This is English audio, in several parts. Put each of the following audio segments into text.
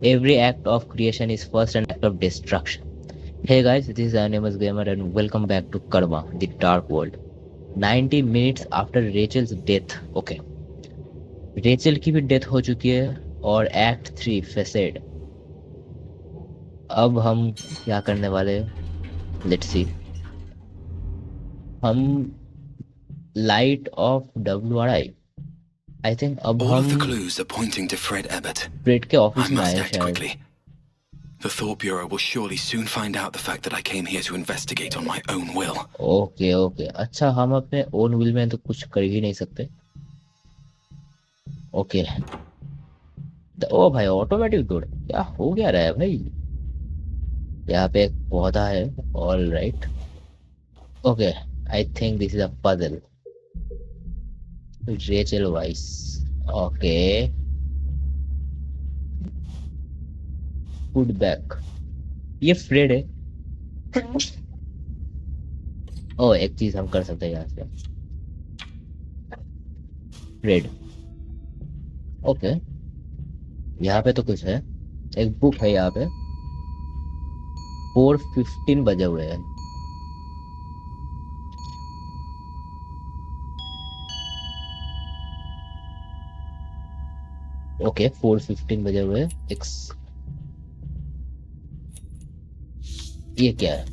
Every act of creation is first an act of destruction. Hey guys, this is Anonymous Gamer and welcome back to Karma, the Dark World. 90 minutes after Rachel's death. Okay, Rachel की भी death हो चुकी है और act 3 facet. अब हम क्या करने वाले हैं? Let's see. हम light of WRI. I think अब All हम of the clues are pointing to Fred Ebbett. Fred के I ऑफिस में आए must हैं act शायद. quickly. The Thought Bureau will surely soon find out the fact that I came here to investigate on my own will. Okay okay, अच्छा हम अपने own will में तो कुछ कर ही नहीं सकते. ओके. ओ भाई, ऑटोमेटिक डोर क्या हो गया रहा है भाई? यहाँ पे एक पौधा है. All right. Okay, I think this is a puzzle. Rachel vice. Okay. Put back. ये फ्रेड है. ओ, एक चीज हम कर सकते हैं यहाँ से. फ्रेड. ओके. यहाँ पे तो कुछ है. एक बुक है यहाँ पे. 4:15 बजे हुए हैं. ओके, 4:15 बजे हुए. एक ये क्या है?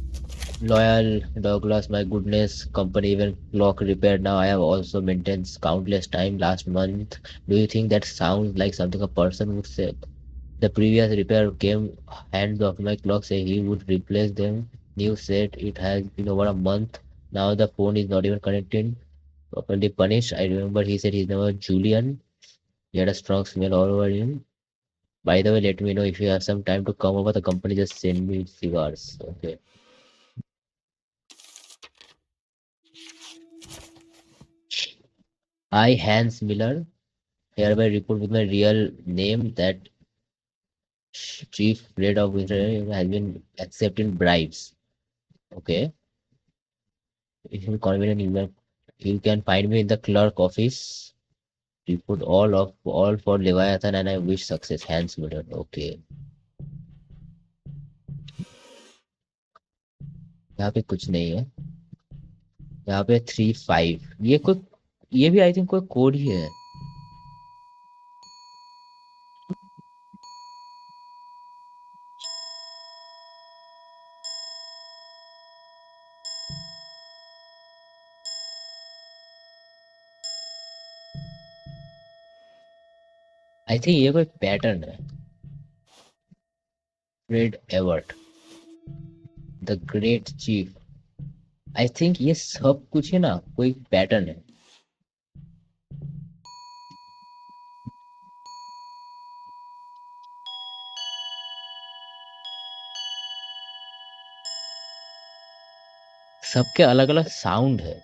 Loyal Douglas, my goodness, company even clock repaired now. I have also maintained countless time last month. Do you think that sounds like something a person would say? The previous repair came hands of my clock say he would replace them. New said it has been over a month. Now the phone is not even connected. Properly punished. I remember he said his name was Julian. He had a strong smell all over him. By the way, let me know if you have some time to come over the company. Just send me cigars. Okay. I, Hans Miller, hereby report with my real name that Chief Red of Winter has been accepting bribes. Okay. If you convenient, you can find me in the clerk office. Report all for Leviathan and I wish success. Hans Miller. Okay. यहाँ पे कुछ नहीं है. यहाँ पे 3-5. ये भी I think कोई कोड ही है. आई थिंक ये कोई पैटर्न है. Fred Evert, the great chief. I think ये सब कुछ है ना, कोई पैटर्न है. सबके अलग अलग साउंड है.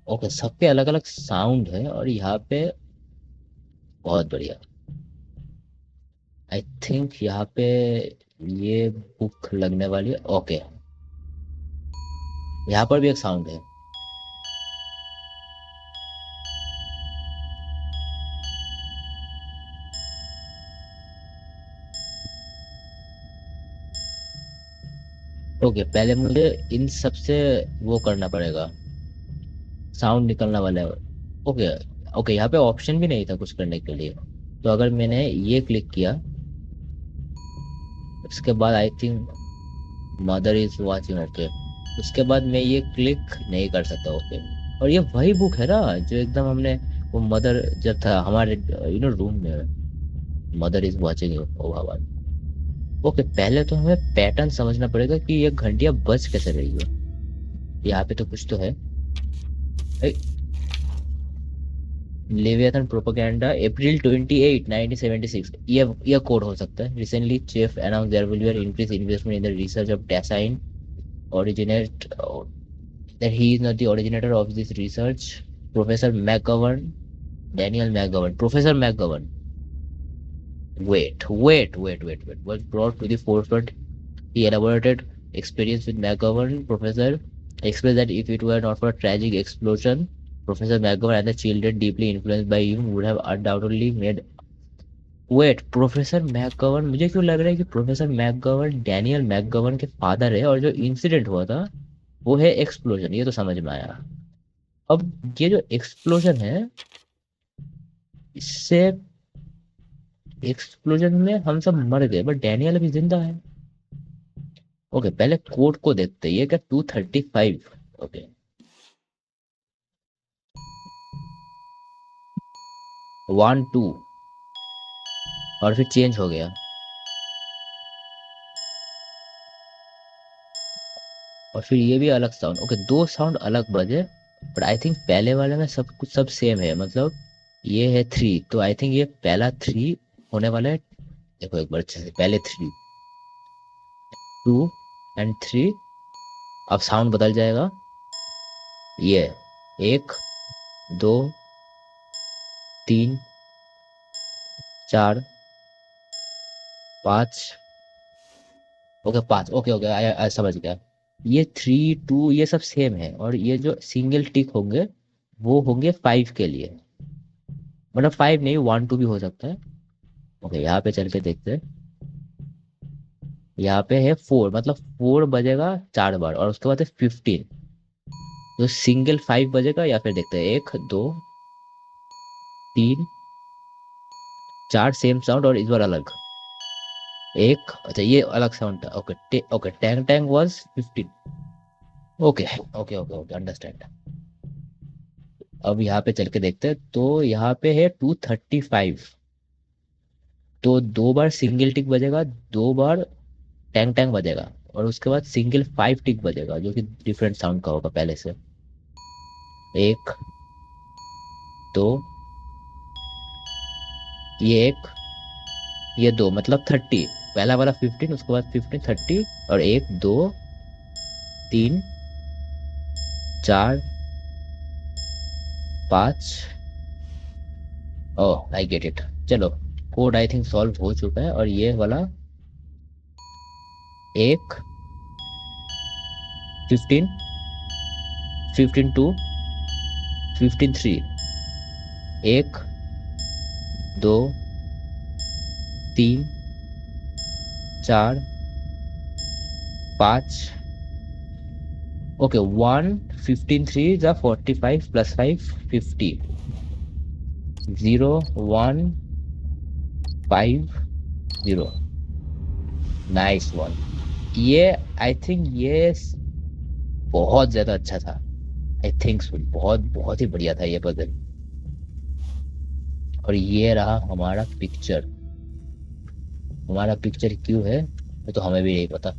ओके, सबके अलग अलग साउंड है और यहाँ पे बहुत बढ़िया. आई थिंक यहाँ पे ये बुक लगने वाली है. ओके, यहाँ पर भी एक साउंड है. ओके, पहले मुझे इन सब से वो करना पड़ेगा. साउंड निकलना वाला है. ओके. ओके, यहाँ पे ऑप्शन भी नहीं था कुछ करने के लिए. तो अगर मैंने ये क्लिक किया, उसके बाद I think mother is watching. Okay, उसके बाद मैं ये क्लिक नहीं कर सकता. ओके. और ये वही बुक है ना जो एकदम हमने, वो मदर जब था हमारे रूम में, मदर इज वॉचिंग ओ भगवान. ओके, पहले तो हमें पैटर्न समझना पड़ेगा कि ये घंटियां बज कैसे रही है. यहाँ पे तो कुछ तो है. Leviathan propaganda April 28, 1976. ये कोड हो सकता है. Recently chief announce there will be increase investment in the research of design originate that he is not the originator of this research. Professor McGovern, Daniel McGovern, Professor McGovern. Wait. Was brought to the forefront. He elaborated experience with McGovern, Professor expressed that if it were not for a tragic explosion, Professor McGovern and the children deeply influenced by him would have undoubtedly made. Wait, professor McGovern, मुझे क्यों लग रहा है कि professor McGovern Daniel McGovern के father है, और जो इंसिडेंट हुआ था वो है एक्सप्लोजन, ये तो समझ में आया। अब ये जो एक्सप्लोजन है, इससे एक्सप्लोजन में हम सब मर गए बट डैनियल अभी जिंदा है। ओके, पहले कोड को देखते हैं, ये क्या 235। ओके, 1 2 और फिर चेंज हो गया, और फिर ये भी अलग साउंड। ओके, दो साउंड अलग बजे, बट आई थिंक पहले वाले में सब कुछ सब सेम है, मतलब ये है 3, तो आई थिंक ये पहला 3 होने वाला है। देखो एक बार अच्छे से, पहले 3, 2 एंड 3, अब साउंड बदल जाएगा। ये 1 2 3 4 5। ओके 5, ओके ओके, आई समझ गया। ये 3 2 ये सब सेम है, और ये जो सिंगल टिक होंगे वो होंगे 5 के लिए, मतलब 5 नहीं, 1 2 भी हो सकता है। ओके, यहाँ पे चल के देखते हैं। यहाँ पे है 4, मतलब 4 बजेगा 4 बार, और उसके बाद है 15, तो सिंगल 5 बजेगा, या फिर देखते हैं 1 2 3 4 सेम साउंड, और इस बार अलग एक, अच्छा ये अलग साउंड था। Okay okay, Tang Tang was 15। Okay okay okay okay, understand. अब यहाँ पे चल के देखते हैं, तो यहाँ पे है 235, तो 2 बार सिंगल टिक बजेगा, 2 बार टैंग टैंग बजेगा, और उसके बाद सिंगल 5 टिक बजेगा, जो कि डिफरेंट साउंड का होगा पहले से। 1 2, ये 2, मतलब 30, पहला वाला 15, उसके बाद 15 30, और 1 2 3 4 5। ओह आई गेट इट, चलो कोड आई थिंक सॉल्व हो चुका है। और ये वाला 15 15 2 15 3, 1 2 3 4 5। ओके, 1 15 3 जा 45 प्लस 5 50, 0 1 5 0। Nice one. ये आई थिंक ये बहुत ज्यादा अच्छा था। आई थिंक सो, बहुत बहुत ही बढ़िया था ये पजल। और ये रहा हमारा पिक्चर। हमारा पिक्चर क्यों है ये तो हमें भी नहीं पता।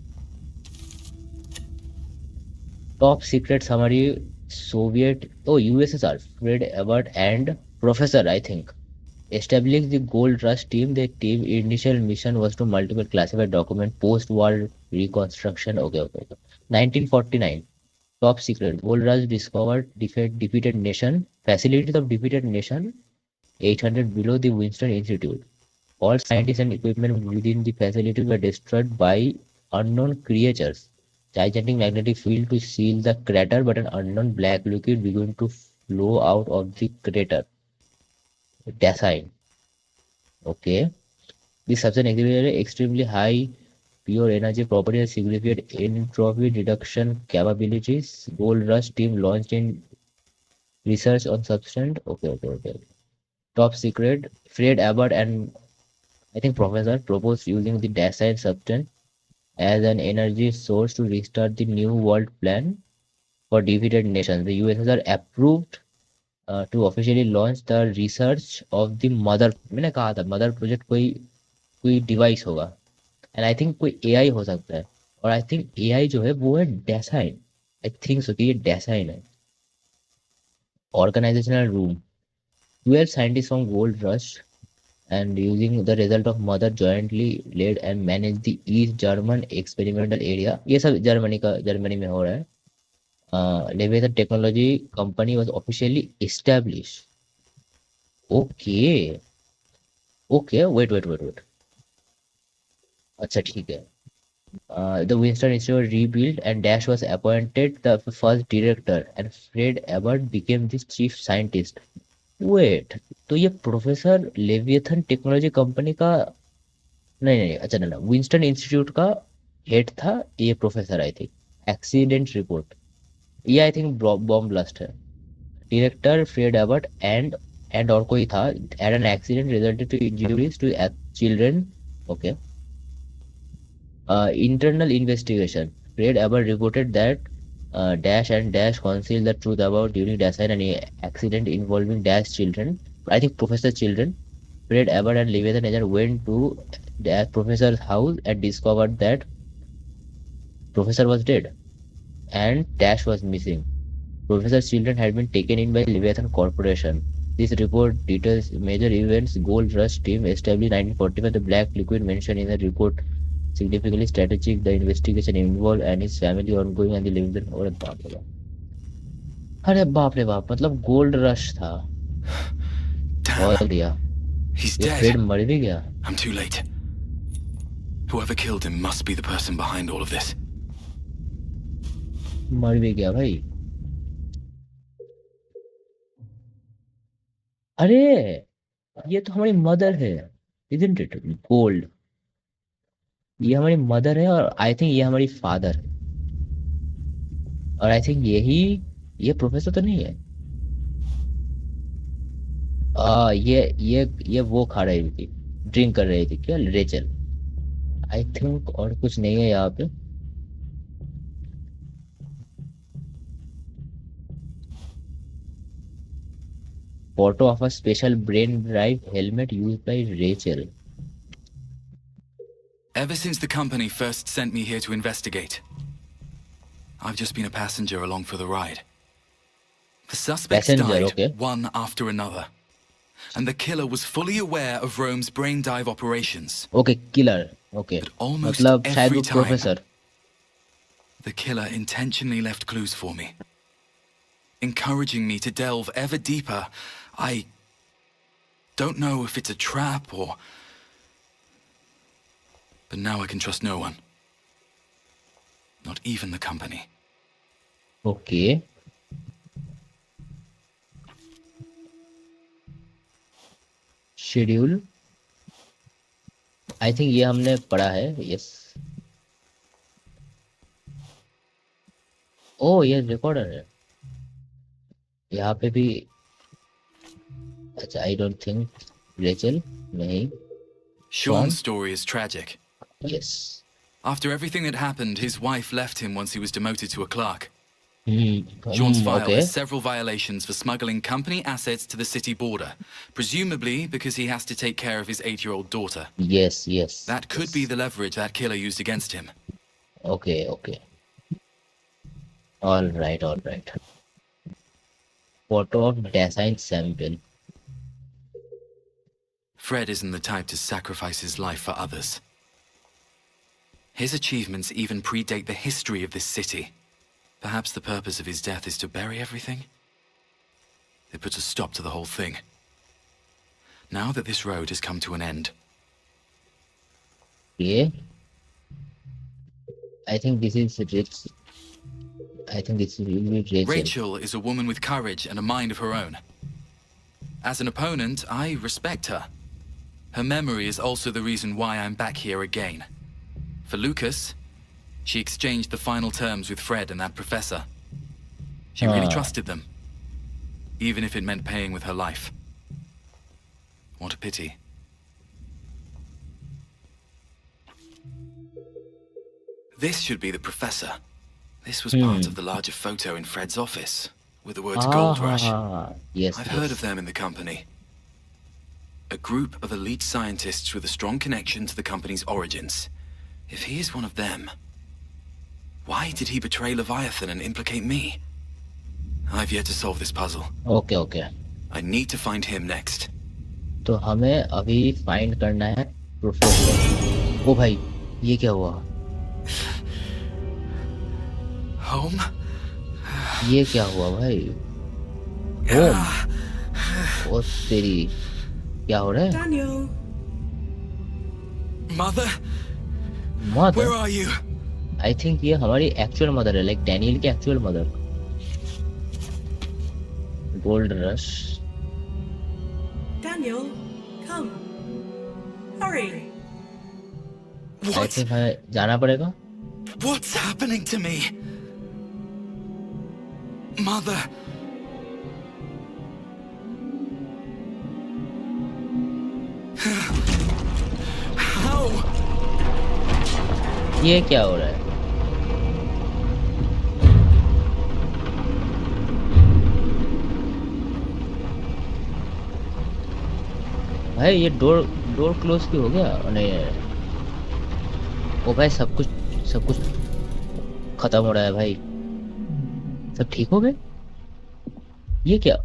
टॉप सीक्रेट हमारी Soviet, O USSR, Fred Ebert and professor I think established the Gold Rush team. The team initial mission was to multiple classified document post-war reconstruction. Okay. 1949. Top secret. Gold Rush discovered defeated nation. Facilities of defeated nation. 800 below the Winston Institute. All scientists and equipment within the facility were destroyed by unknown creatures. Gigantic magnetic field to seal the crater, but an unknown black liquid began to flow out of the crater. Dasein. Okay. This substance exhibited extremely high pure energy properties and significant entropy reduction capabilities. Gold Rush team launched in research on substance. Okay. Top secret. Fred Abbott and I think Professor proposed using the Dasein substance as an energy source to restart the New World Plan for defeated nations. The USSR approved to officially launch the research of the mother. मैंने कहा था mother project कोई कोई device होगा, and I think कोई AI हो सकता है, और आई थिंक एआई जो है वो है डेसाइन। आई थिंक सो कि ये डेसाइन है। Organizational room, 12 scientists from Gold Rush and using the result of mother jointly led and managed the East German experimental area. ये सब जर्मनी में हो रहा है। Leviathan Technology Company was officially established. Okay wait, अच्छा ठीक है। The Winston Institute rebuilt, and Dash was appointed the first director, and Fred Abbott became the chief scientist. Wait, तो ये प्रोफेसर लेवियथन टेक्नोलॉजी कंपनी का, नहीं नहीं, अच्छा नहीं, विंस्टन इंस्टीट्यूट का हेड था ये professor, I think. Accident report, ये आई थिंक बॉम्ब ब्लास्ट है। डायरेक्टर फ्रेड एबर्ट एंड और कोई था, and an accident resulted to injuries to children. Okay. Internal investigation. Fred Abbott reported that Dash and Dash concealed the truth about during Dash and an accident involving Dash children. I think Professor Children. Fred Abbott and Leviathan agent went to Dash Professor's house and discovered that Professor was dead and Dash was missing. Professor's children had been taken in by Leviathan Corporation. This report details major events. Gold Rush team established 1945. The black liquid mentioned in the report significantly strategic. The investigation involved and his family ongoing and the living और बाप रे बाप, अरे बाप रे बाप, मतलब gold rush था। Damn. ऑयल दिया, He's ये dead. फ्रेड मर भी गया। I'm too late. Whoever killed him must be the person behind all of this. मर भी गया भाई। अरे ये तो हमारी मदर है, इजंट इट? गोल्ड, ये हमारी मदर है और आई थिंक ये हमारी फादर है, और आई थिंक यही, ये प्रोफेसर तो नहीं है। ये वो खा रही थी, ड्रिंक कर रही थी क्या, रेचल? आई थिंक और कुछ नहीं है यहाँ पे। Photo of a special brain drive helmet used by Rachel. Ever since the company first sent me here to investigate, I've just been a passenger along for the ride. The suspects Passenger, died okay. one after another, and the killer was fully aware of Rome's brain dive operations. Okay, killer, okay, But almost मतलब शायद every वो time, professor. the killer intentionally left clues for me, encouraging me to delve ever deeper. I don't know if it's a trap or... But now I can trust no one. Not even the company. Okay, schedule, I think ये हमने पढ़ा है, yes. ओ ये recorder है यहाँ पे भी। अच्छा, आई डोंट थिंक रेचल, नहीं। Sean's story is tragic. Yes. After everything that happened, his wife left him once he was demoted to a clerk. Sean's file okay, has several violations for smuggling company assets to the city border, presumably because he has to take care of his 8-year-old daughter. Yes yes. That could be the leverage that killer used against him. Okay okay, all right all right. Photo of design sample. Fred isn't the type to sacrifice his life for others. His achievements even predate the history of this city. Perhaps the purpose of his death is to bury everything? It puts a stop to the whole thing. Now that this road has come to an end. ये I think this is Rich. I think this is Rachel. Rachel is a woman with courage and a mind of her own. As an opponent, I respect her. Her memory is also the reason why I'm back here again. For Lucas, she exchanged the final terms with Fred and that professor. She really trusted them, even if it meant paying with her life. What a pity. This should be the professor. This was part of the larger photo in Fred's office, with the words Gold Rush. Yes, I've heard of them in the company. A group of elite scientists with a strong connection to the company's origins. If he is one of them, why did he betray Leviathan and implicate me? I've yet to solve this puzzle. Okay okay, I need to find him next. तो हमें अभी find करना है professor. ओ भाई, ये क्या हुआ? Home? ये क्या हुआ भाई? होम? ओ तेरी, क्या हो रहा है? Daniel, Mother? Mother, Where are you? I think ये हमारी एक्चुअल मदर है, लाइक डैनियल की actual mother. Gold rush. Daniel, come. Hurry. I What? Think हमें जाना पड़ेगा। What's happening to me? Mother. How? ये क्या हो रहा है? भाई ये डोर डोर क्लोज क्यों हो गया? नहीं, ओ भाई सब कुछ खत्म हो रहा है भाई। सब ठीक हो गए? ये क्या?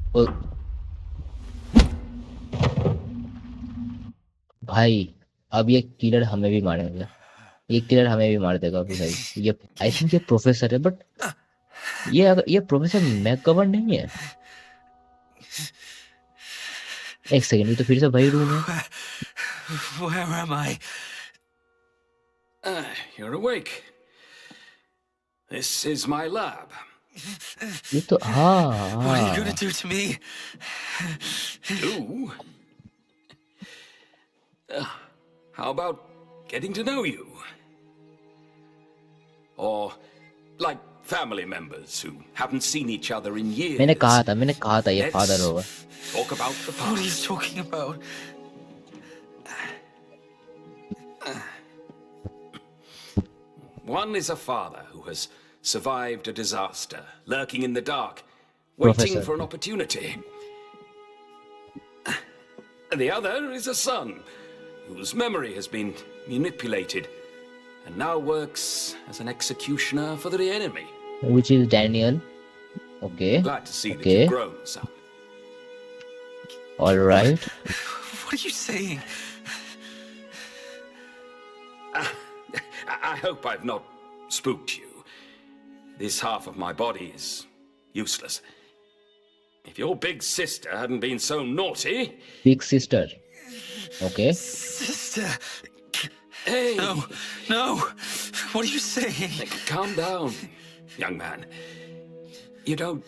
भाई अब ये किलर हमें भी मारेगा। ये किलर हमें भी मार देगा अभी भाई। ये आई थिंक ये प्रोफेसर है, बट ये प्रोफेसर मैकगवर्न नहीं है। एक सेकंड, ये तो फिर से वही रूम है। Where am I? You're awake. This is my lab. ये तो What are you हाँ gonna do to me? Ooh. How about getting to know you? Or like family members who haven't seen each other in years. मैंने कहा था ये father Let's होगा। talk about the What are you past. talking about? One is a father who has survived a disaster, lurking in the dark, waiting Professor. for an opportunity. And the other is a son whose memory has been manipulated and now works as an executioner for the enemy. Which is Daniel. Okay. Glad to see that Okay. you've grown, son. All right. What are you saying? I hope I've not spooked you. This half of my body is useless. If your big sister hadn't been so naughty... Big sister. Okay. Sister. Hey! No, no. What are you saying? Calm down, young man. You don't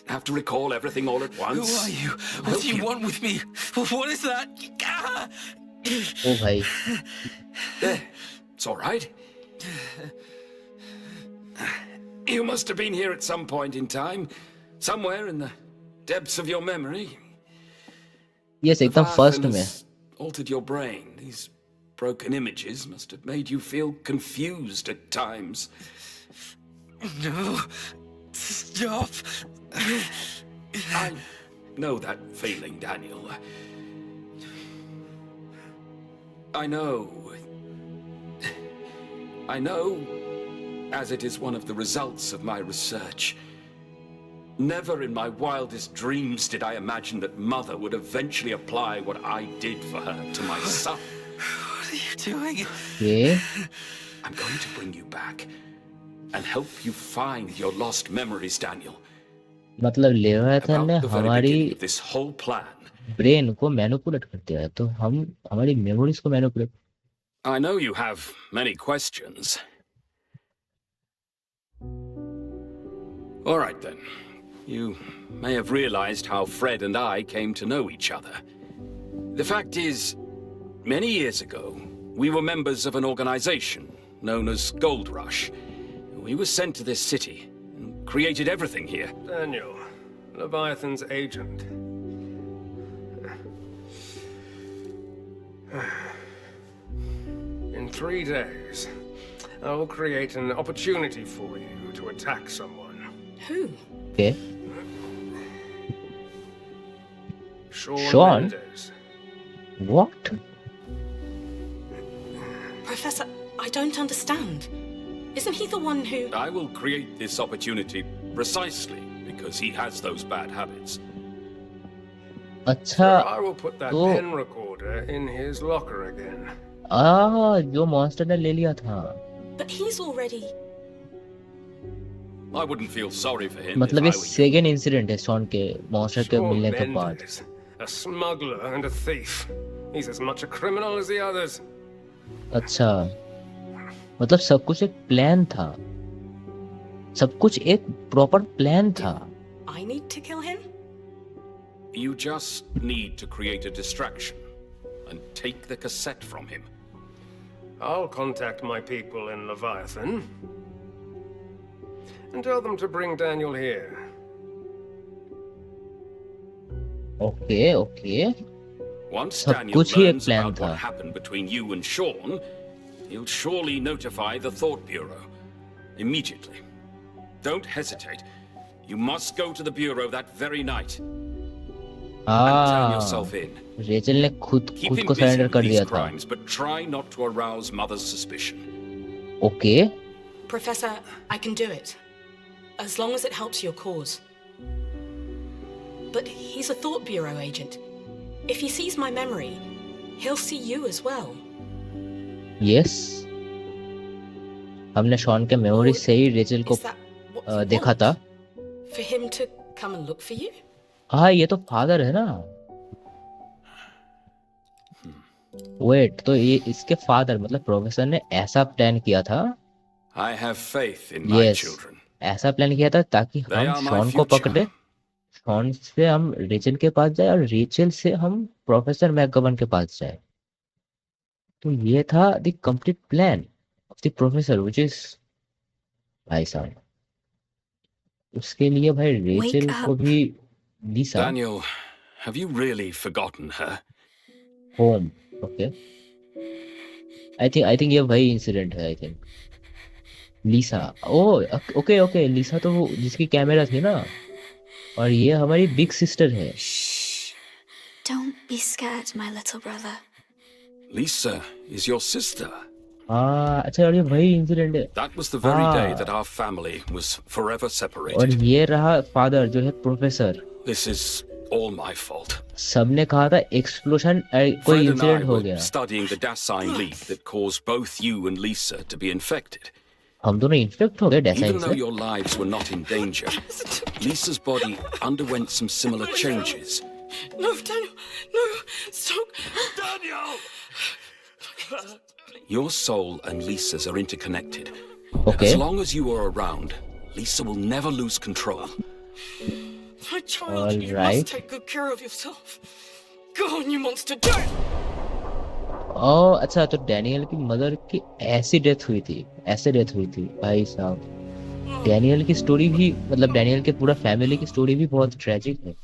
have to recall everything all at once. Who are you? I'll What help do you want with me? What is that? Ah! ओ भाई There. It's all right. You must have been here at some point in time. Somewhere in the depths of your memory. Yes एकदम Leviathan first में। has altered your brain. These broken images must have made you feel confused at times. No. Stop. I know that feeling, Daniel. I know, as it is one of the results of my research. Never in my wildest dreams did I imagine that Mother would eventually apply what I did for her to my son. What are you doing? ये I'm going to bring you back and help you find your lost memories, Daniel. मतलब लेवाथन ने About the very हमारी beginning of this whole plan. Brain को manipulate कर दिया है, तो हम हमारी मेमोरीज को manipulate. I know you have many questions. All right then. You may have realized how Fred and I came to know each other. The fact is, many years ago, we were members of an organization known as Gold Rush. We were sent to this city and created everything here. Daniel, Leviathan's agent. In 3 days, I will create an opportunity for you to attack someone. Who? Okay Sean, Sean? Mendes. What? Professor, I don't understand. Isn't he the one who... I will create this opportunity precisely because he has those bad habits. अच्छा I will put that तो pen recorder in his locker again. जो monster ने ले लिया था, But he's already... I wouldn't feel sorry for him मतलब ये if I were you. Second incident है शॉन के मॉन्स्टर के Sean मिलने के बाद। Mendes, a smuggler and a thief. He's as much a criminal as the others. अच्छा मतलब सब कुछ एक प्लान था, सब कुछ एक प्रॉपर प्लान था। I need to kill him? You just need to create a distraction and take the cassette from him. I'll contact my people in Leviathan and tell them to bring Daniel here. Okay okay, Once सब Daniel कुछ ही एक learns plan about था। what happened between you and Sean, he'll surely notify the Thought Bureau immediately. Don't hesitate. You must go to the Bureau that very night and turn yourself in. Rachel ने खुद Keep खुद him को busy surrender with कर these दिया था। crimes, but try not to arouse Mother's suspicion. Okay, Professor, I can do it. As long as it helps your cause. But he's a Thought Bureau agent. If he sees my memory, he'll see you as well. Yes, हमने Shawn के memory से ही Rachel को Is that what you देखा want? था। For him to come and look for you? हाँ, ये तो father है ना। वेट, तो ये इसके फादर मतलब प्रोफेसर ने ऐसा प्लान किया था। I have faith in my yes, children. ऐसा प्लान किया था ताकि They हम are my शॉन को future. पकड़े, शॉन से हम रेचल के पास जाए और रेचल से हम प्रोफेसर मैकगवर्न के पास जाए। तो ये था the complete plan of the professor, which is, भाई साहब, उसके लिए भाई Wake रेचल को up. भी Lisa Daniel, have you really forgotten her? Home. Okay, I think ये वही इंसिडेंट है। I think Lisa, oh okay okay, Lisa तो वो जिसकी कैमरा थी ना, और ये हमारी बिग सिस्टर है। Shh. Don't be scared, my little brother. Lisa is your sister. हाँ अच्छा, और ये वही इंसिडेंट है। That was the very day हाँ, that our family was forever और separated. ये रहा फादर जो है professor. This is all my fault. सबने कहा था एक्सप्लोजन, कोई Fred and I इंसिडेंट हो were गया। studying the Dasein leak that caused both you and Lisa to be infected. हम दोनों इन्फेक्ट हो गए Even डेसाइन though से। your lives were not in danger, Lisa's body underwent some similar changes. No, Daniel. No. Stop. Daniel! Your soul and Lisa's are interconnected. Okay, As long as you are around, Lisa will never lose control. My child, All you right. must take good care of yourself. Go on, you monster. Do it. ओ अच्छा, तो Daniel की mother की ऐसी death हुई थी, ऐसे death हुई थी भाई साहब। डैनियल की स्टोरी भी, मतलब डैनियल के पूरा फैमिली की स्टोरी भी बहुत ट्रेजिक है।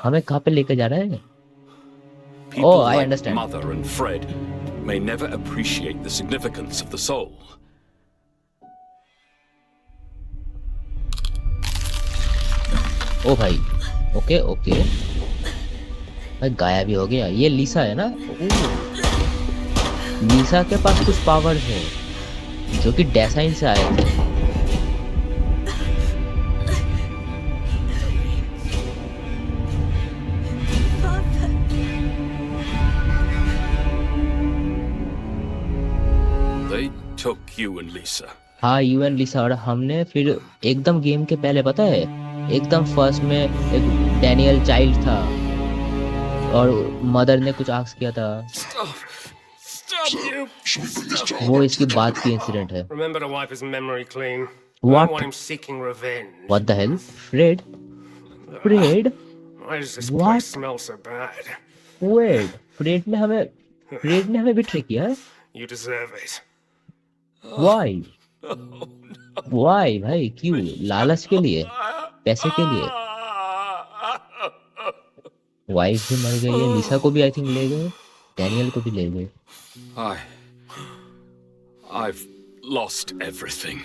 हमें कहाँ पे लेके जा रहा है? People Oh, I like understand. Mother and Fred may never appreciate the significance of the soul. ओ भाई, ओके ओके, भाई गायब भी हो गया। ये लीसा है ना? लीसा के पास कुछ पावर है जो कि डेसाइन से आए थे। They took you and Lisa. हाँ, यू एंड लिसा, और हमने फिर एकदम गेम के पहले पता है, एकदम फर्स्ट में एक डैनियल चाइल्ड था और मदर ने कुछ आस्क किया था। Stop you! वो इसकी बात की इंसिडेंट है। Remember to wipe his memory clean. I What? don't want him seeking revenge. What the hell? Fred? Fred? Why does this What? place smell so bad? Wait, Fred ने हमें betray किया है? You deserve it. Why? Why भाई, क्यों? लालच के लिए? पैसे के लिए? वाइफ भी मर गई है, लिसा को भी आई थिंक ले गए, डैनियल को भी ले गए। I've lost everything.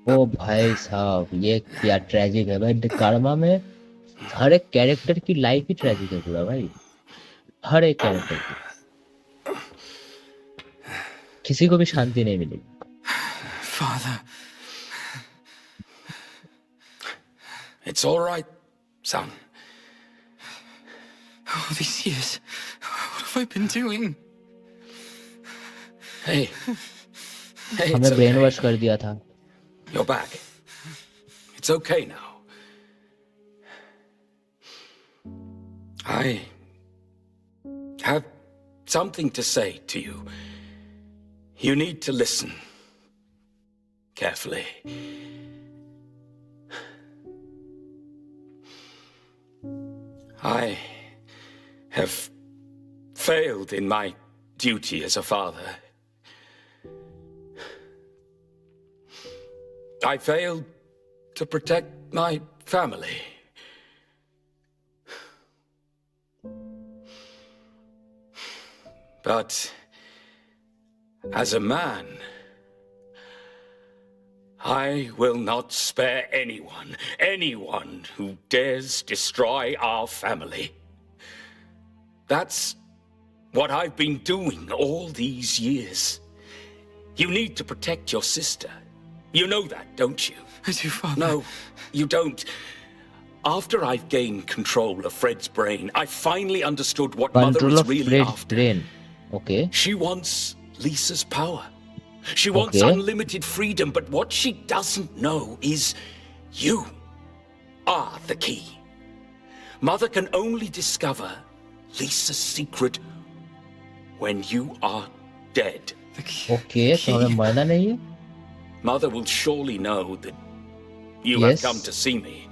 ओ भाई साहब, ये क्या ट्रेजिक है भाई। कर्मा में हर एक कैरेक्टर की लाइफ ही ट्रेजिक है पूरा भाई, हर एक कैरेक्टर की, किसी को भी शांति नहीं मिलेगी। Father, It's all right, son. all these years, what have I been doing? Hey, It's हमें ब्रेन okay. वॉश कर दिया था. You're back. It's okay now. I have something to say to you. You need to listen carefully. I have failed in my duty as a father. I failed to protect my family. But as a man, I will not spare anyone who dares destroy our family. That's what I've been doing all these years. You need to protect your sister. You know that, don't you? I do, Father. No, you don't. After I've gained control of Fred's brain, I finally understood what Mother Control is of really Fred's after. brain. Okay. She wants Lisa's power. She wants Okay. unlimited freedom, but what she doesn't know is you are the key. Mother can only discover Lisa's secret when you are dead. The key. Okay. तो हमें मरना नहीं है. Mother will surely know that you Yes. have come to see me.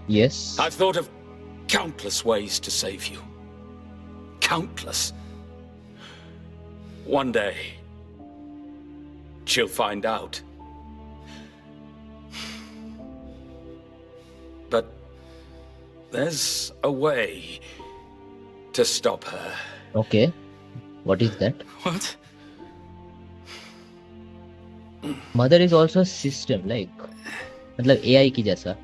Yes. I've thought of countless ways to save you. Countless. One day, she'll find out. But there's a way to stop her. Okay. What is that? What? Mother is also a system, like मतलब AI की जैसा.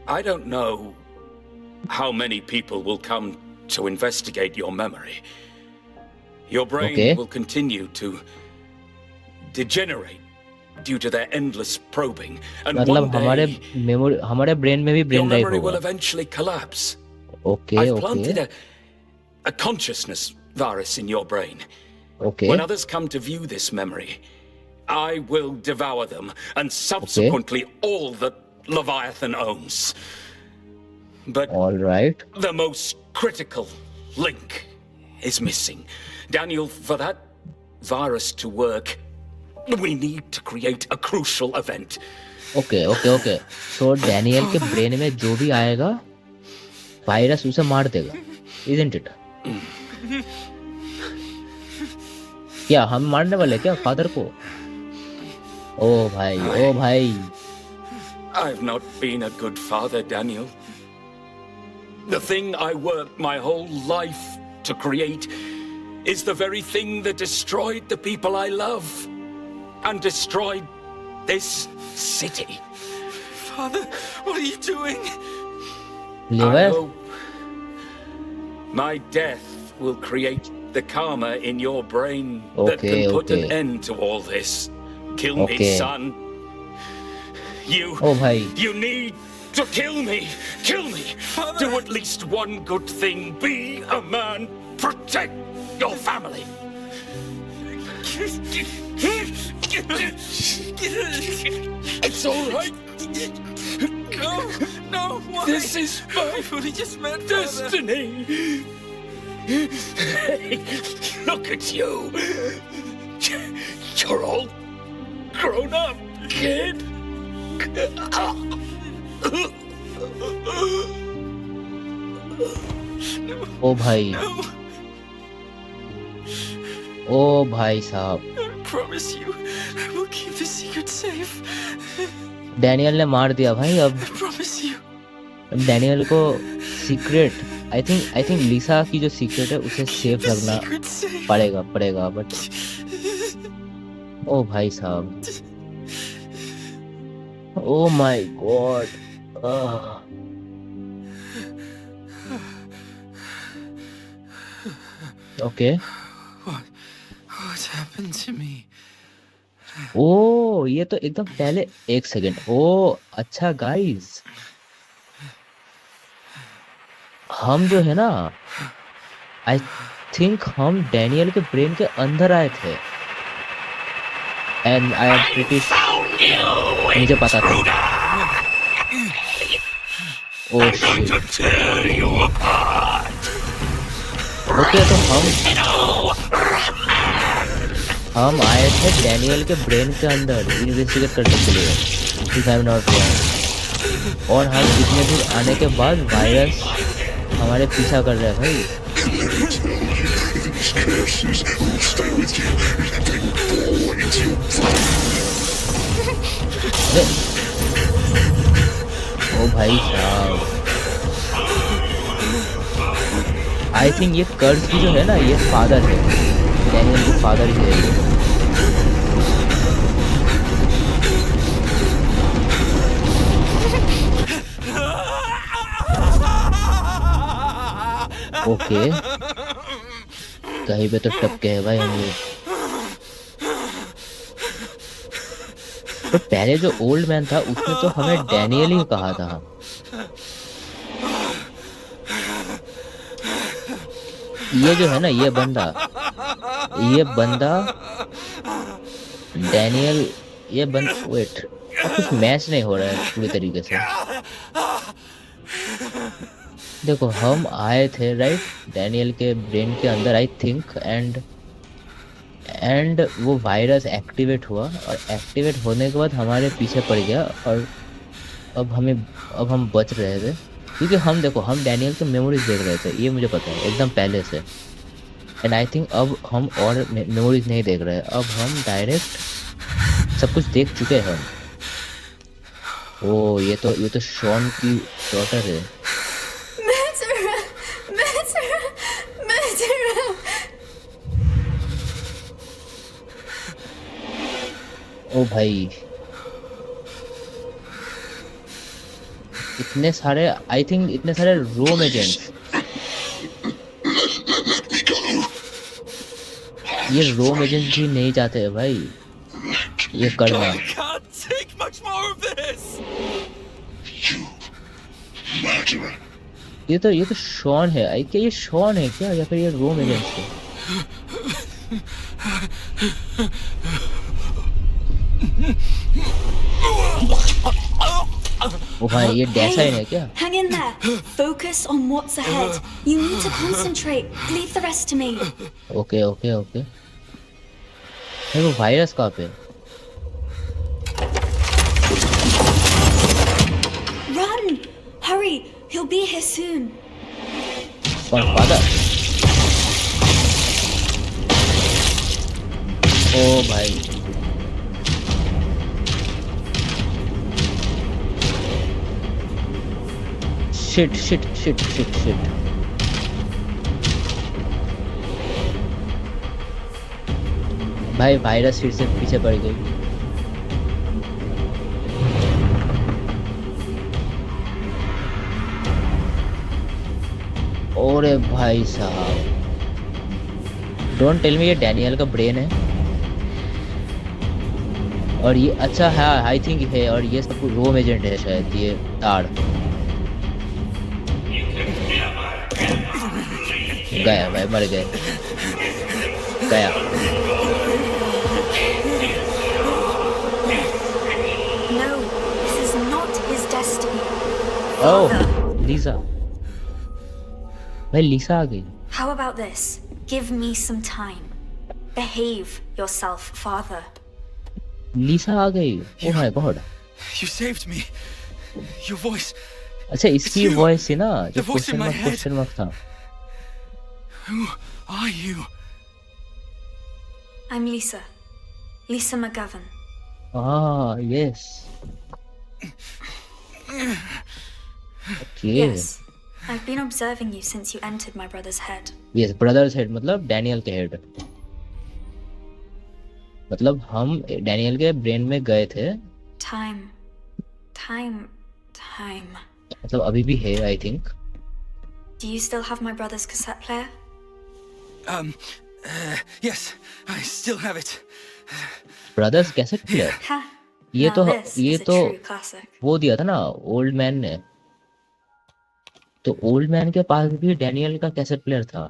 I don't know how many people will come to investigate your memory. Your brain Okay. will continue to degenerate due to their endless probing. And मतलब one हमारे day, memory हमारे brain में भी your brain drive memory will होगा. eventually collapse. Okay. I've planted Okay. a consciousness virus in your brain. Okay. When others come to view this memory, I will devour them, and subsequently all that Leviathan owns. But All right. the most critical link is missing. Daniel, for that virus to work, we need to create a crucial event. Okay. Okay. Okay. So Daniel के brain में जो भी आएगा, virus उसे मार देगा. Isn't it? क्या हम मारने वाले क्या फादर को? ओ भाई, ओ भाई. I've not been a good father, Daniel. The thing I worked my whole life to create is the very thing that destroyed the people I love and destroyed this city. Father, what are you doing? I liver. hope my death will create the karma in your brain that Okay, can put an okay. end to all this. Kill me, Okay. son. ओ भाई. You need to kill me. Kill me. Father. Do at least one good thing. Be a man. Protect your family. It's all right. No, no, why? This is my I've only just met Father. destiny. Look at you. You're all grown up, kid. ओ भाई. ओ भाई साहब. I promise you, I will keep the secret safe. Daniel ने मार दिया भाई. अब I promise you. Daniel को secret आई think लिसा की जो सीक्रेट है उसे सेफ The रखना secret safe. पड़ेगा बट ओ भाई साहब. Oh my God. Okay. What happened to me? ओ ये तो एकदम पहले एक सेकंड. ओ अच्छा गाइस, हम जो है ना आई थिंक हम डैनियल के ब्रेन के अंदर आए थे. एंड आई एम प्रीटी, मुझे पता था। Oh shit. ओके तो हम आए थे डैनियल के ब्रेन के अंदर इन्वेस्टिगेट करने के लिए, if I am not wrong. और हम इतने दूर आने के बाद वायरस हमारे पीछा कर रहा है भाई। अरे ओ भाई साहब, आई थिंक ये कर्ज की जो है ना, ये फादर है, डैनियल के फादर ही है ये। ओके कहीं पे तो टपके हैं भाई हम लोग। तो पहले जो ओल्ड मैन था उसने तो हमें डैनियल ही कहा था। ये जो है ना, ये बंदा डैनियल, वेट, कुछ मैच नहीं हो रहा है पूरी तरीके से। देखो हम आए थे राइट डैनियल के ब्रेन के अंदर आई थिंक, एंड वो वायरस एक्टिवेट हुआ और एक्टिवेट होने के बाद हमारे पीछे पड़ गया। और अब हम बच रहे थे क्योंकि हम डैनियल के मेमोरीज देख रहे थे, ये मुझे पता है एकदम पहले से। एंड आई थिंक अब हम और मेमोरीज नहीं देख रहे हैं, अब हम डायरेक्ट सब कुछ देख चुके हैं हम। ओ ये तो शॉन की डॉटर है। ओ भाई इतने सारे रोम एजेंट्स, ये रोम एजेंट्स भी नहीं चाहते हैं भाई ये करना। ये तो शॉन है, आई क्या ये शॉन है क्या, या फिर ये रोम एजेंट्स है? ओ भाई ये डैसाइन है क्या? Hang in there. Focus on what's ahead. You need to concentrate. Leave the rest to me. Okay okay okay. वो वायरस कहाँ पे? Run! Hurry! He'll be here soon. कौन, फादर? ओ भाई शिट। भाई वायरस फिर से पीछे पड़ गई। ओरे भाई साहब, डोंट टेल मी ये डैनियल का ब्रेन है। और ये अच्छा है, आई थिंक है, और ये सब रोम एजेंट है शायद, ये ताड़ गया भाई, मर गए, गया। No, this is not his destiny. Oh Father, लीसा, भाई लीसा आ गई। how about this? Give me some time. Behave yourself, father. लीसा आ गई, oh my God. You saved me. Your voice. अच्छा इसकी It's you. वॉइस थी ना जो The voice in my head. Question mark था। Who are you? I'm Lisa. Lisa McGovern. Ah, yes. Okay. Yes. I've been observing you since you entered my brother's head. Yes, brother's head मतलब Daniel के head. मतलब हम Daniel के brain में गए थे। Time. मतलब अभी भी है I think. Do you still have my brother's cassette player? Yes, I still have it. Brothers cassette player, Ha! ये Now तो this ये is a तो true classic. वो दिया था ना ओल्ड मैन ने। तो ओल्ड मैन के पास भी डैनियल का कैसेट प्लेयर था,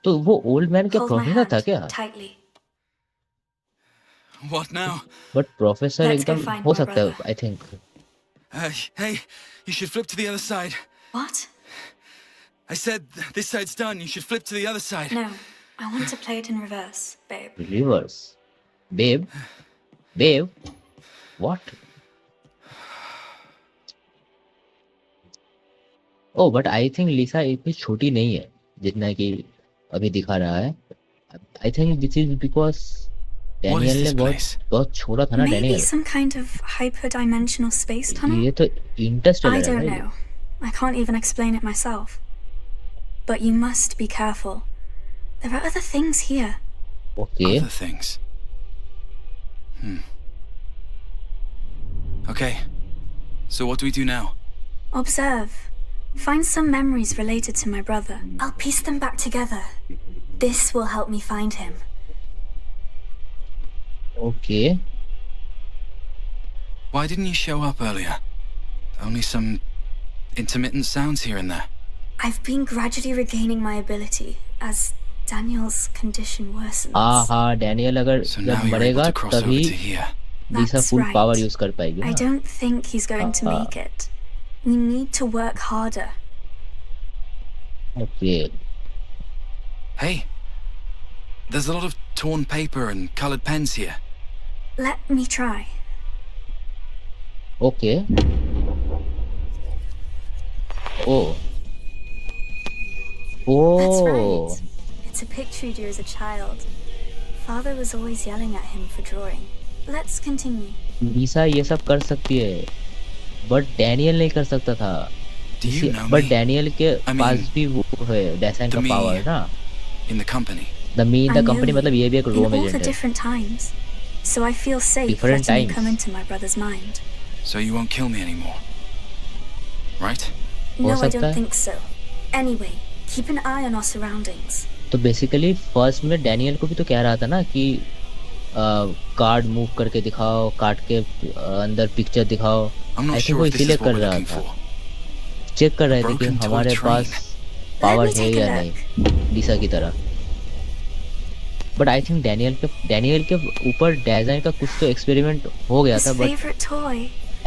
तो वो ओल्ड मैन क्या Hold my प्रोफेसर था hand क्या? tightly. What now? But professor Let's go एकदम find हो my सकता है brother. I think. Hey, you should flip to the other side. What? I said this side's done. You should flip to the other side. No, I want to play it in reverse, babe. Reverse. Babe what. Oh but I think Lisa इतनी छोटी नहीं है जितना कि अभी दिखा रहा है. I think this is because What is Daniel ने this place? बहुत छोटा था ना Maybe Daniel. some kind of hyperdimensional space tunnel? ये तो I इंटरस्टेलर है don't भाई. know. I can't even explain it myself. But you must be careful. There are other things here. Okay. Other things. Okay. So what do we do now? Observe. Find some memories related to my brother. I'll piece them back together. This will help me find him. Okay. Why didn't you show up earlier? Only some intermittent sounds here and there. I've been gradually regaining my ability as Daniel's condition worsens. हाँ Daniel अगर So जब now you're able मरेगा to cross over तभी to here. Lisa That's full right. Power use कर पाएगी I ना. don't think he's going to make it. We need to work harder. Okay. Hey, there's a lot of torn paper and colored pens here. Let me try. Okay. Oh That's oh right. It's a picture he drew as a child. Father was always yelling at him for drawing. Let's continue. लिसा ये सब कर सकती है but Daniel नहीं कर सकता था. Do you know but me? Daniel के I mean, पास भी वो है डेसाइन the का me पावर ना. in the company? The me in I the know company you मतलब ये भी एक in Rome all the agent है. different times, so I feel safe Different letting you times. come into my brother's mind. So you won't kill me anymore. Right? हो No, I सकता don't है. think so. Anyway, keep an eye on our surroundings. तो basically first में Daniel को भी तो कह रहा था ना कि कार्ड मूव करके दिखाओ, कार्ड के अंदर पिक्चर दिखाओ. I'm I not think sure वो if this इसीलिए is what कर we're रहा looking था. for. चेक कर रहे थे कि Broken toy हमारे train. पास पावर me है take a या look. नहीं लिसा की तरह. बट आई थिंक डैनियल के ऊपर डिजाइन का कुछ तो एक्सपेरिमेंट हो गया His था. But favorite toy.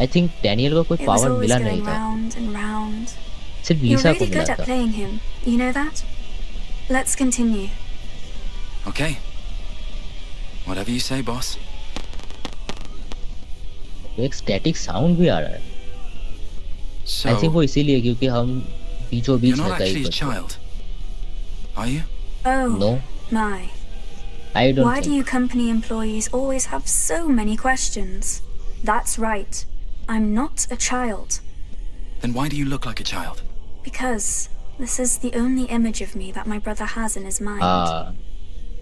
I think Daniel को कोई It was पावर always मिला going नहीं था. round and round. सिर्फ You're लिसा को really मिला good at था. playing him. You know that? Let's continue. Okay. Whatever you say, boss. एक स्टैटिक साउंड भी आ रहा है. आई थिंक So, वो इसीलिए क्योंकि हम बीचों बीच you're में not कहीं actually a पर. child, are you? Oh, no my. I don't Why do think. you company employees always have so many questions? That's right. I'm not a child. Then why do you look like a child? Because this is the only image of me that my brother has in his mind. हाँ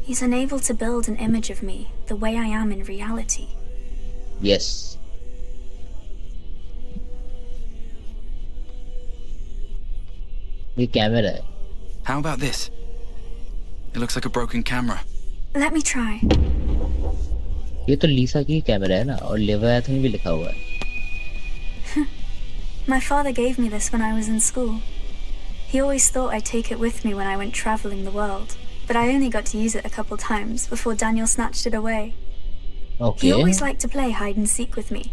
He's unable to build an image of me the way I am in reality. Yes. ये camera है. How about this? It looks like a broken camera. Let me try. ये तो लीसा की camera है ना और Leviathan भी लिखा हुआ है. My father gave me this when I was in school. He always thought I'd take it with me when I went traveling the world, but I only got to use it a couple times before Daniel snatched it away. He okay. always liked to play hide and seek with me,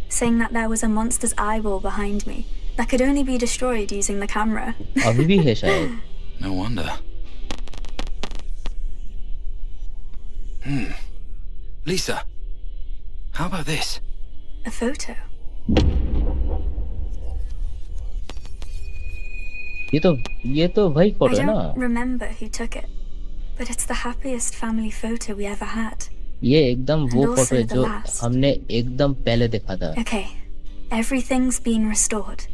saying that there was a monster's eyeball behind me that could only be destroyed using the camera. अभी भी है शायद. No wonder. Lisa, how about this? A photo. ये तो वही I photo है don't ना. remember who took it, but it's the happiest family photo we ever had. ये एकदम वो And also फोटो है the जो last. हमने एकदम पहले देखा था. Okay, everything's been restored.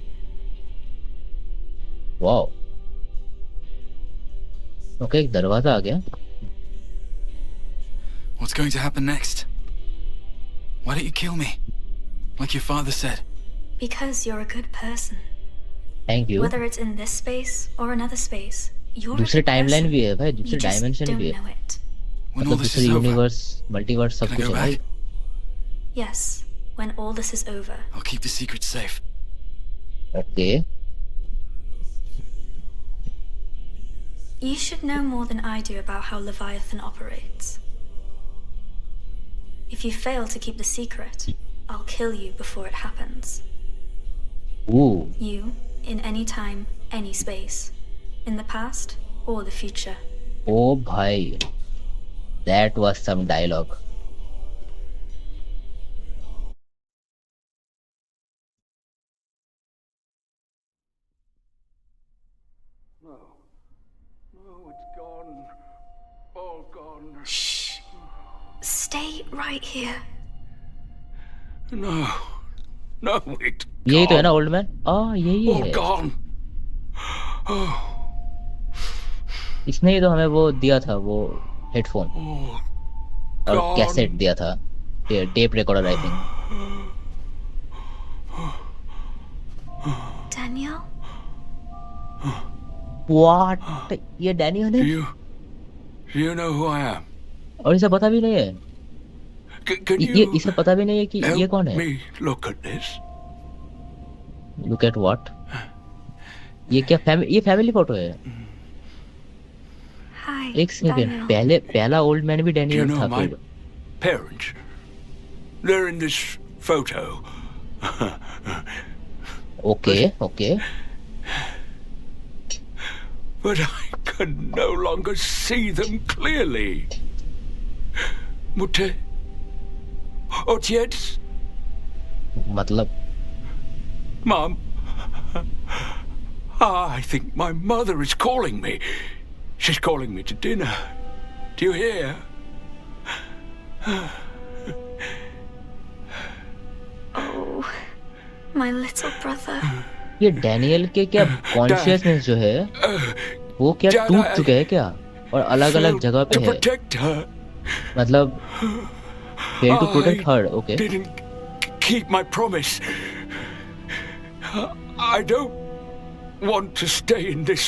Wow. Okay एक दरवाजा आ गया. What's going to happen next? Why don't you kill me? Like your father said. Because you're a good person. Thank you. Whether it's in this space or another space, you're a दूसरे good timeline person. भी है भाई. You दूसरे just dimension don't भी है. know it. When all मतलब this दूसरे is over, universe multiverse सब can I कुछ go है भाई. back? Yes, when all this is over. I'll keep the secret safe. Okay. You should know more than I do about how Leviathan operates. If you fail to keep the secret, I'll kill you before it happens. Ooh, You, in any time, any space. In the past or the future. oh भाई, that was some dialogue. No. No, it's gone. All gone. Shh. Stay right here. No. No, it's यही तो है ना gone. Old man? यही All है। gone. Oh, इसने ही तो हमें वो दिया था, वो हेडफोन all और gone. कैसेट दिया था, tape recorder I think. Daniel? What, ये डैनियल Do है? you know who I am? और इसे पता भी नहीं है, Can ये you इसे पता भी नहीं है कि ये help कौन है। me look at this? Look at what? ये क्या ये फैमिली फोटो है? Hi, एक सेकंड, Daniel. पहला ओल्ड मैन भी Do you डैनियल know था my फिर। parents? They're in this photo. Okay okay, But I can no longer see them clearly. Mutte? Otjets? मतलब Mom? I think my mother is calling me. She's calling me to dinner. Do you hear? Oh, my little brother. ये Daniel के क्या consciousness जो है वो क्या Dad, टूट I चुके हैं क्या, और अलग अलग Failed जगह पे to है? protect her. मतलब fail to protect her. Okay, Didn't keep my promise. I don't want to stay in this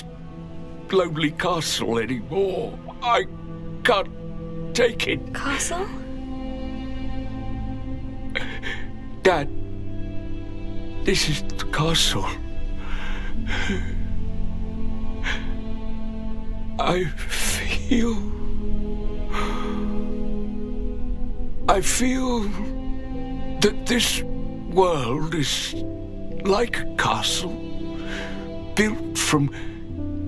lonely castle anymore. I can't take it. Castle? Dad, this is the castle. I feel that this world is like a castle built from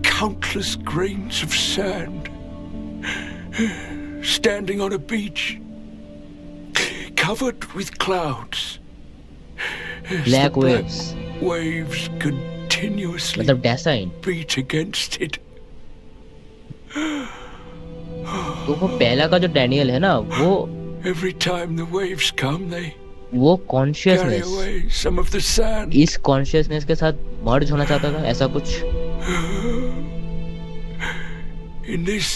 countless grains of sand, standing on a beach covered with clouds. As Black the waves. waves continuously मतलब डैसाइन। beat against it. तो वो पहला का जो Daniel है ना, वो Every time the waves come, they carry consciousness away some of the sand. इस कॉन्शियसनेस के साथ मर्ज होना चाहता था, ऐसा कुछ। In this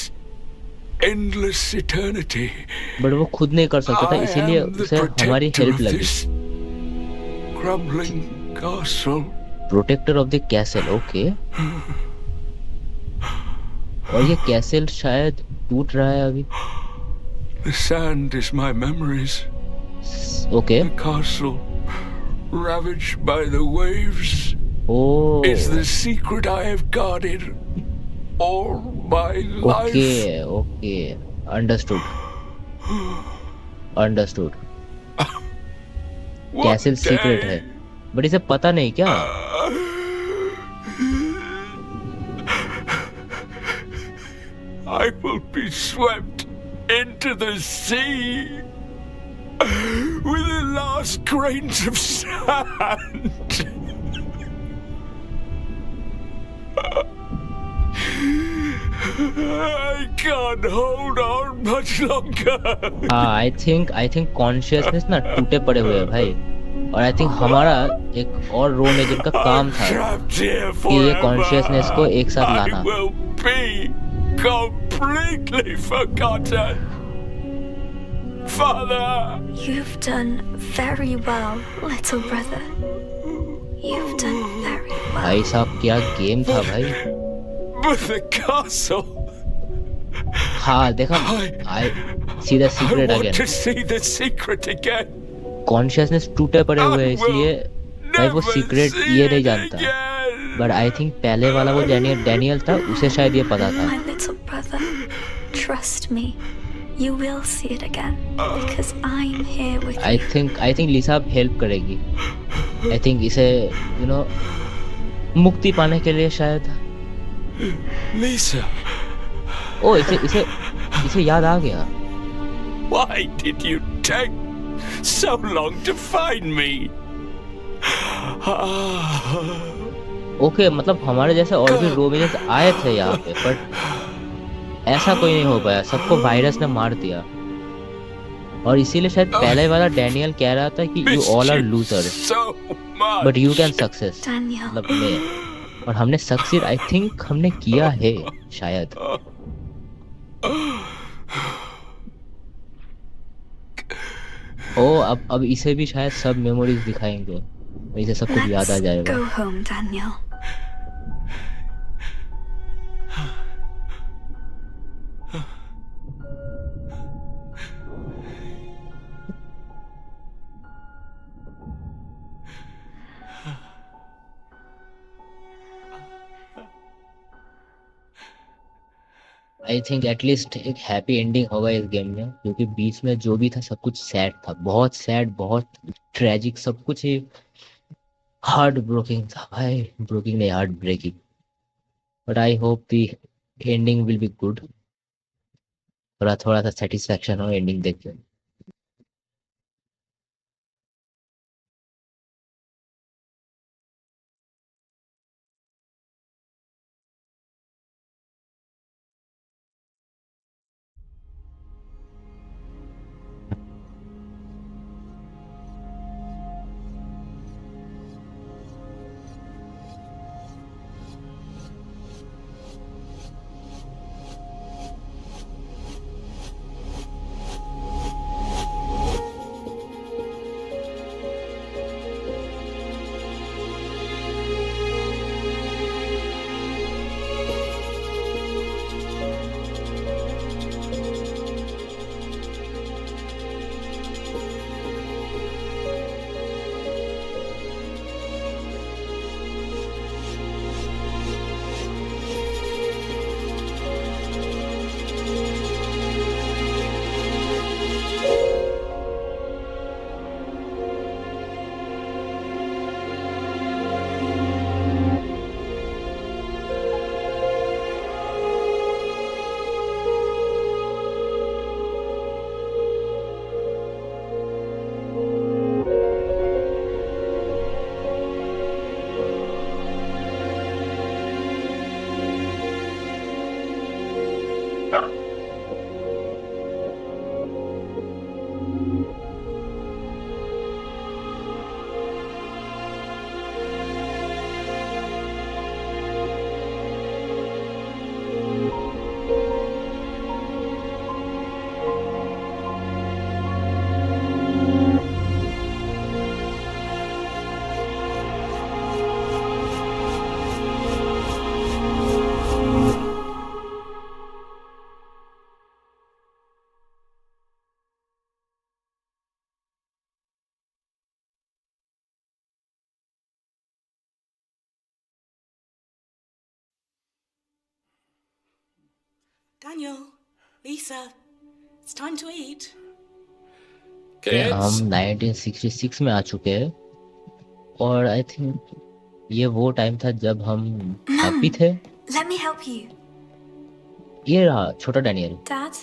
endless eternity, but वो खुद नहीं कर सकता था, I इसीलिए am the उसे हमारी protector हेल्प of लगी। this crumbling castle. Protector of the castle, okay. और ये कैसल शायद टूट रहा है अभी। The sand is my memories. Okay, The castle, ravaged by the waves, oh is the secret I have guarded all my life. Okay okay, understood understood. One castle secret day, है, but इसे पता नहीं क्या। I will be swept into the sea with the last grains of sand. I can't hold on much longer. हाँ, I think consciousness ना टूटे पड़े हुए हैं भाई, और आई थिंक हमारा एक और रोल एजेंट का काम था Trapped here कि ये forever. कॉन्शियसनेस को एक साथ I लाना। will be completely forgotten. Father, You've done very well, little brother. You've done very well. भाई साहब क्या गेम था भाई। but the castle. हाँ देखा, I see the I secret want again. to see the secret again. Consciousness टूटे पड़े हुए हैं, I will इसलिए भाई वो never सीक्रेट see ये नहीं it जानता। again. बट आई थिंक पहले वाला वो डैनियल था, उसे शायद ये पता था। My little brother, trust me. You will see it again because I'm here with I you. Think Lisa अब हेल्प करेगी. आई थिंक इसे मुक्ति पाने के लिए शायद. Lisa, ओ इसे इसे इसे याद आ गया. why did you take so long to find me? Okay मतलब हमारे जैसे और भी रोमिनेंस आए थे यहाँ पे, बट ऐसा कोई नहीं हो पाया. सबको वायरस ने मार दिया. और इसीलिए शायद पहले वाला डैनियल कह रहा था कि you all are loser So much. But you can success. Daniel. मतलब मैं और हमने सक्सीड आई थिंक हमने किया है शायद. ओ अब इसे भी शायद सब मेमोरीज दिखाएंगे. इसे सब कुछ याद आ Let's जाएगा. go home, Daniel. I think at least एक हैप्पी एंडिंग होगा इस गेम में, क्योंकि बीच में जो भी था सब कुछ सैड था. बहुत सैड, बहुत ट्रेजिक, सब कुछ ही हार्ट ब्रोकिंग था भाई. ब्रोकिंग नहीं, heart breaking. But I hope the ending will be good. थोड़ा थोड़ा सा सेटिस्फेक्शन हो एंडिंग देख के. Daniel, Lisa, it's time to eat. हम Kids, 1966 में आ चुके हैं. और आई थिंक ये वो टाइम था जब हम हैप्पी थे. Let me help you. ये रहा छोटा डैनियल. Dad?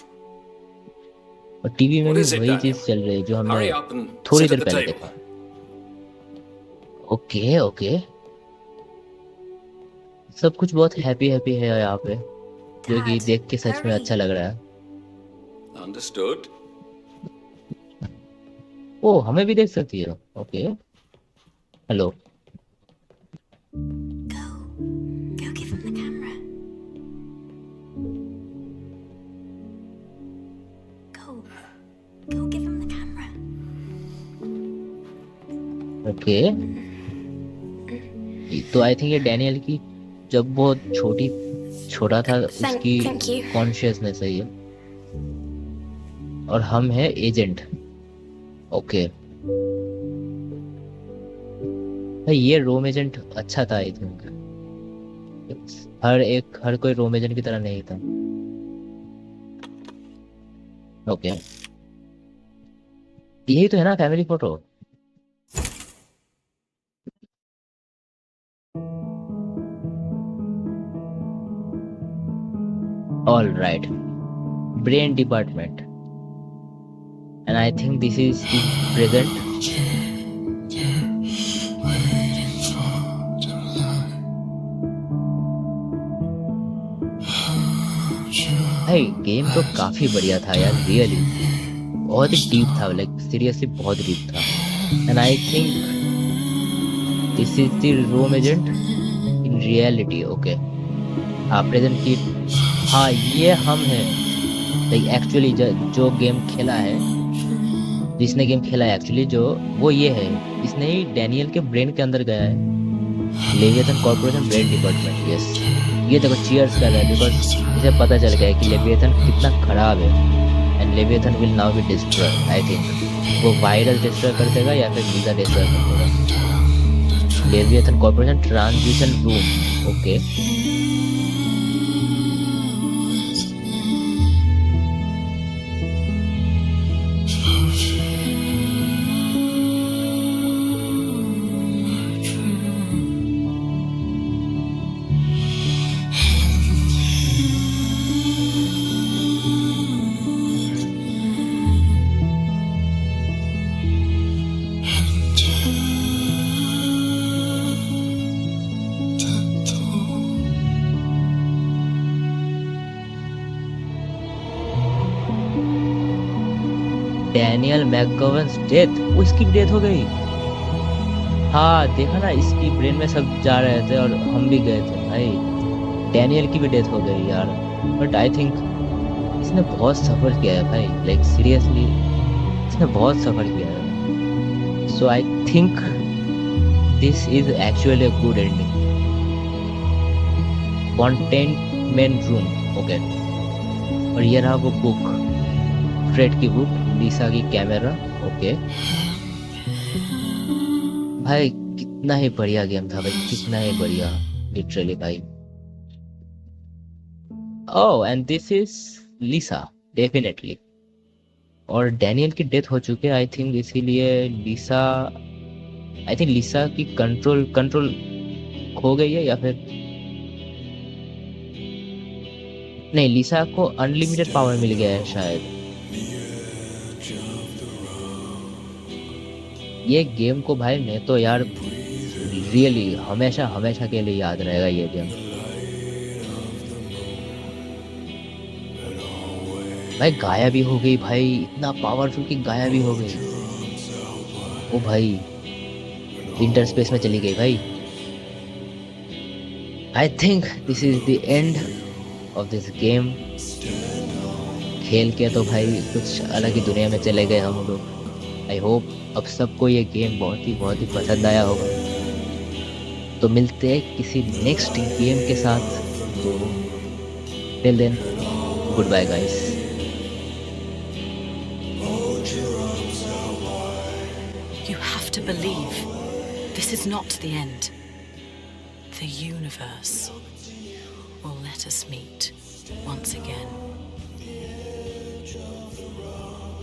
और टीवी में What भी is it, वही Daniel? चीज चल रही है जो हमने hurry up and थोड़ी sit at देर the पहले table. देखा. Okay okay. सब कुछ बहुत हैप्पी हैप्पी है यहाँ पे, जो कि Dad, देख के सच में hurry. अच्छा लग रहा है. Understood. ओ हमें भी देख सकती है. Okay hello. Go. Go give him the camera. Go. Go give him the camera. Okay तो आई थिंक ये डैनियल की जब वो छोटा था उसकी thank you. कॉन्शियसनेस है ये. और हम है एजेंट. ओके भाई ये रोम एजेंट अच्छा था. आई थिंक हर कोई रोम एजेंट की तरह नहीं था. ओके, यही तो है ना family photo. All right, brain department, and I think this is the present. भाई गेम तो काफी बढ़िया था यार, रियली बहुत ही डीप था, लाइक सीरियसली बहुत डीप था। And I think this is the Rome agent in reality. Okay, हाँ प्रेजेंट की, हाँ ये हम हैं। लाइक एक्चुअली जो गेम खेला है, जिसने गेम खेला है एक्चुअली, जो वो ये है, इसने ही डैनियल के ब्रेन के अंदर गया है। Leviathan corporation brain department, yes. ये देखो चीयर्स कर रहा है बिकॉज इसे पता चल गया है कि लेविएथन कितना खराब है। And Leviathan will now be destroy. I think वो वायरस डिस्ट्रॉय कर देगा या फिर लीजा डिस्ट्रॉय कर देगा। Leviathan corporation transition room, okay. Daniel McGovern's death, उसकी डेथ हो गई। हाँ देखा ना, इसकी ब्रेन में सब जा रहे थे और हम भी गए थे भाई। डैनियल की भी डेथ हो गई यार। बट आई थिंक इसने बहुत सफर किया है भाई, लाइक सीरियसली इसने बहुत सफर किया है। So I think this is actually a good ending. Containment room, okay. और ये रहा वो बुक, फ्रेड की बुक, लीसा की कैमरा, ओके। भाई कितना ही बढ़िया गेम था भाई, कितना ही बढ़िया, लिटरली भाई। Oh and this is Lisa, definitely. और डैनियल की डेथ हो चुकी है आई थिंक, इसीलिए लीसा, आई थिंक लीसा की कंट्रोल खो गई है या फिर नहीं, लीसा को अनलिमिटेड पावर मिल गया है शायद। ये गेम को भाई मैं तो यार रियली हमेशा हमेशा के लिए याद रहेगा ये गेम भाई। गाया भी हो गई भाई, इतना पावरफुल कि गाया भी हो गई। ओ भाई इंटर स्पेस में चली गई भाई। आई think this is the end of this game. खेल के तो भाई कुछ अलग ही दुनिया में चले गए हम लोग। आई होप अब सबको ये गेम बहुत ही पसंद आया होगा। तो मिलते हैं किसी नेक्स्ट गेम के साथ। तो till then, goodbye guys. You have to believe this is not the end. The universe will let us meet once again.